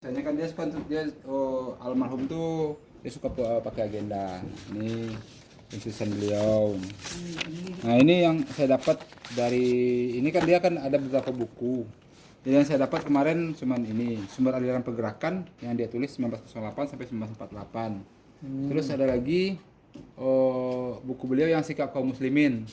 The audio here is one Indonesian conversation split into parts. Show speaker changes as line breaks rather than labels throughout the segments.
Biasanya kan almarhum tuh dia suka pakai agenda. Ini tulisan beliau. Nah ini yang saya dapat dari ini kan dia kan ada beberapa buku. Jadi yang saya dapat kemarin cuman ini sumber aliran pergerakan yang dia tulis 1908 sampai 1948. Terus ada lagi buku beliau yang sikap kaum muslimin.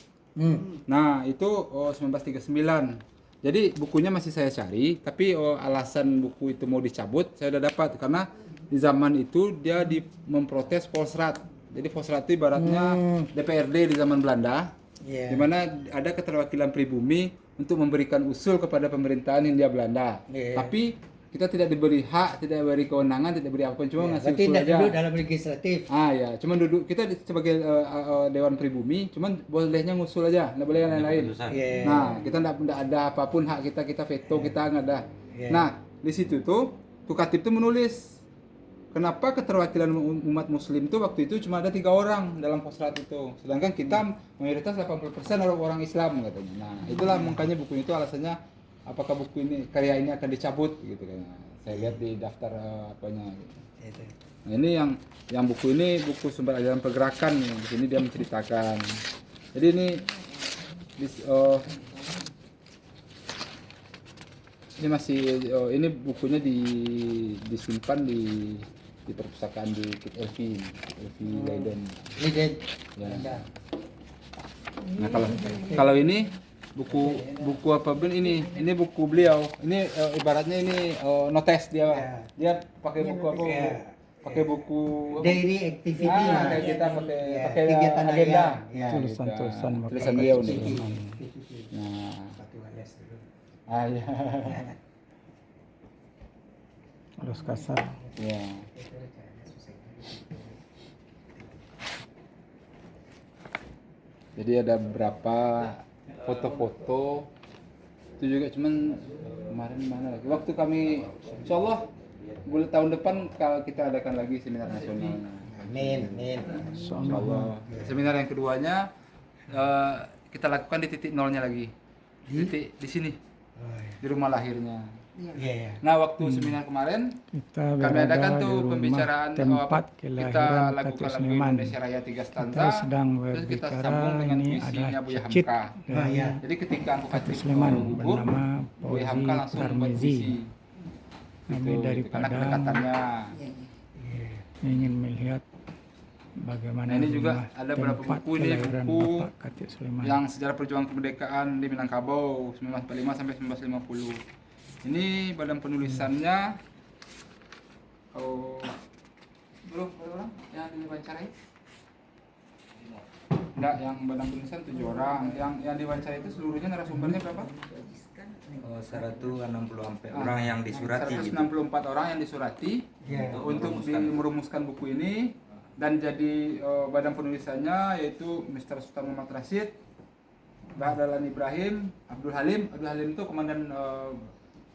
Nah itu 1939. Jadi bukunya masih saya cari, tapi alasan buku itu mau dicabut saya udah dapat karena di zaman itu dia memprotes Volksraad. Jadi Volksraad itu ibaratnya DPRD di zaman Belanda, di mana ada keterwakilan pribumi untuk memberikan usul kepada pemerintahan Hindia Belanda. Tapi kita tidak diberi hak, tidak diberi kewenangan, tidak diberi apa-apa, cuma ngasih usul aja.
Duduk dalam legislatif.
Ya, cuman duduk kita sebagai dewan pribumi, cuman bolehnya ngusul aja, nggak boleh yang lain-lain. Nah, kita nggak ada apapun hak kita veto, kita nggak ada. Nah, di situ tuh Khatib tuh menulis kenapa keterwakilan umat muslim tuh waktu itu cuma ada 3 orang dalam Volksraad itu, sedangkan kita mayoritas 80% orang Islam katanya. Nah, itulah makanya buku itu alasannya apakah buku ini karya ini akan dicabut gitu kan. Saya lihat di daftar apanya gitu. Nah, ini yang buku ini buku sumber ajaran pergerakan, di sini dia menceritakan. Jadi ini masih ini bukunya disimpan di perpustakaan di Kit Elvi Leiden. Ya. Nah, kalau ini buku apa ini buku beliau. Ini ibaratnya ini notes dia. Dia pakai buku apa? Pakai buku
Daily activity
kayak kita pakai
kegiatan
agenda.
Tulisan
Beliau nih. Nah. Ya.
Harus kasar.
Ya. Jadi ada beberapa foto-foto itu juga, cuman kemarin mana lagi waktu kami insyaallah bulan tahun depan kalau kita adakan lagi seminar nasional.
Amin.
Insyaallah. Seminar yang keduanya kita lakukan di titik nolnya lagi, titik di sini di rumah lahirnya. Nah waktu seminar kemarin kami adakan tuh pembicaraan
tempat
kita lakukan lagu Indonesia Raya 3 stanza, terus kita sambung dengan puisinya Buya Hamka. Jadi ketika aku Khatib gugur, Buya Hamka langsung membuat puisi.
Kami daripada
kedekatannya.
Ingin melihat bagaimana.
Nah, ini juga ada beberapa buku, ini buku yang sejarah perjuangan kemerdekaan di Minangkabau 1945 sampai 1950. Ini badan penulisannya belum orang yang diwawancarai? Enggak, yang badan penulisan 7 orang. Yang diwawancarai itu seluruhnya narasumbernya berapa?
164 orang yang disurati.
164 orang yang disurati untuk merumuskan buku ini, dan jadi badan penulisannya yaitu Mr. Sultan Muhammad Rashid, Mbah Dahlan Ibrahim, Abdul Halim itu komandan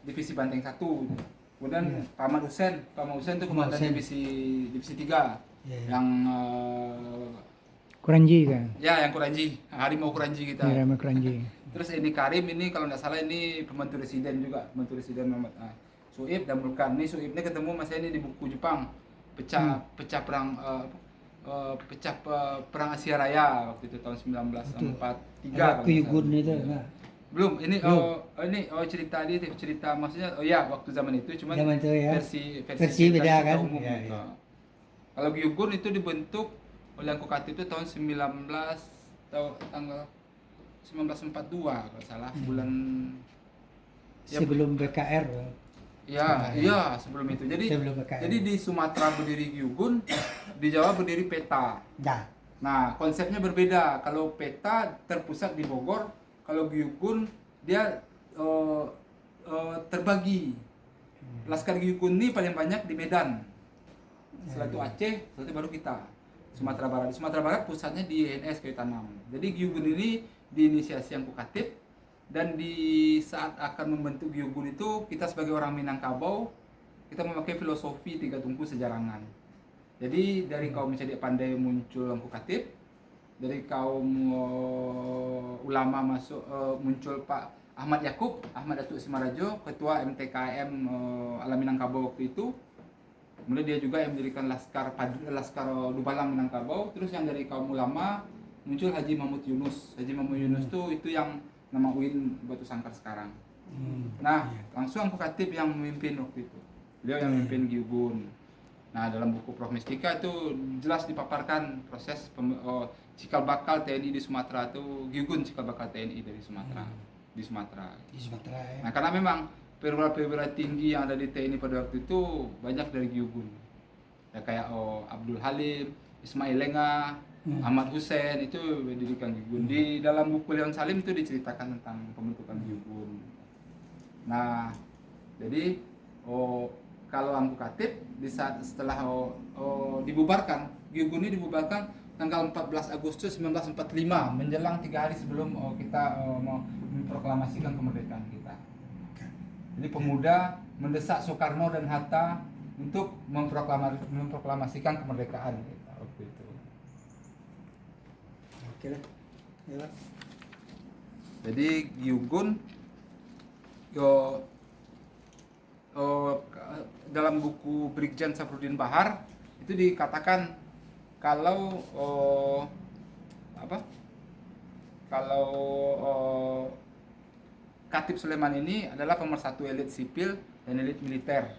divisi Banteng 1. Kemudian Pak Ahmad Hussein itu komandan divisi 3. Yang
Kuranji kan?
Ya, yang Kuranji, Harimau Kuranji kita.
Harimau Kuranji.
Terus ini Karim ini kalau nggak salah ini pembantu residen juga, pembantu residen Muhammad Suib dan Mulkan. Ini Suib ini ketemu mas saya ini di buku Jepang, pecah perang Asia Raya waktu itu tahun 1943.
Kuyugun itu enggak.
Belum, ini cerita maksudnya waktu zaman itu cuman versi
beda kan.
Umum, gitu. Kalau Gyugun itu dibentuk oleh Angku Khatib itu tahun tanggal 1942 kalau salah, bulan
sebelum BKR.
Iya, sebelum itu. Jadi di Sumatera berdiri Gyugun, di Jawa berdiri Peta. Nah, konsepnya berbeda. Kalau Peta terpusat di Bogor, kalau Gyugun dia terbagi. Laskar Gyugun ini paling banyak di Medan. Setelah itu Aceh, setelah itu baru kita. Sumatera Barat. Di Sumatera Barat pusatnya di INS Kayu Tanam. Jadi Gyugun ini diinisiasi Angku Khatib, dan di saat akan membentuk Gyugun itu kita sebagai orang Minangkabau kita memakai filosofi 3 tungku sejarangan. Jadi dari kaum Cadik Pandai muncul Angku Khatib, dari kaum ulama muncul Pak Ahmad Yakub, Ahmad Datuk Simarajo, ketua MTKM Alam Minangkabau waktu itu. Kemudian dia juga yang mendirikan Laskar Dubalang Minangkabau. Terus yang dari kaum ulama muncul Haji Mahmud Yunus. Haji Mahmud Yunus itu yang nama UIN Batu Sangkar sekarang. Nah, langsung Angku Khatib yang memimpin waktu itu. Beliau yang memimpin Gyugun. Nah, dalam buku Prof Mistika itu jelas dipaparkan proses cikal bakal TNI di Sumatera itu Gyugun cikal bakal TNI dari Sumatera di Sumatera.
Di Sumatera ya.
Nah, karena memang perwira-perwira tinggi yang ada di TNI pada waktu itu banyak dari Gyugun. Ya kayak Abdul Halim, Ismail Lenga, Ahmad Hussein itu pendidikan Gyugun. Di dalam buku Leon Salim itu diceritakan tentang pembentukan Gyugun. Nah, jadi kalau Angku Khatib di saat setelah dibubarkan, Gyugun ini dibubarkan tanggal 14 Agustus 1945 menjelang 3 hari sebelum kita mau memproklamasikan kemerdekaan kita. Jadi pemuda mendesak Soekarno dan Hatta untuk memproklamasikan kemerdekaan kita waktu itu.
Oke lah. Ya, Mas.
Jadi Gyugun dalam buku Brigjen Safruddin Bahar itu dikatakan kalau Khatib Sulaiman ini adalah pemersatu elit sipil dan elit militer.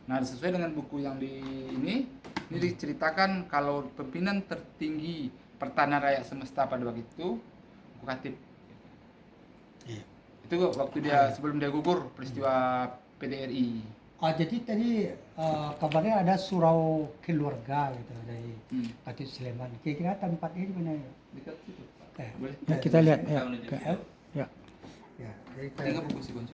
Nah, sesuai dengan buku yang ini diceritakan kalau pimpinan tertinggi pertahanan rakyat semesta pada waktu itu Angku Khatib.
Iya.
Itu waktu dia sebelum dia gugur peristiwa PDRI.
Jadi tadi kabarnya ada surau keluarga gitu dari Khatib Sulaiman. Kira-kira tempatnya di mana ya?
Dekat situ.
Eh,
Boleh?
Ya, kita lihat ya.
Tahun itu.
Ya.
ya, jadi
Tengok buku si Gonco.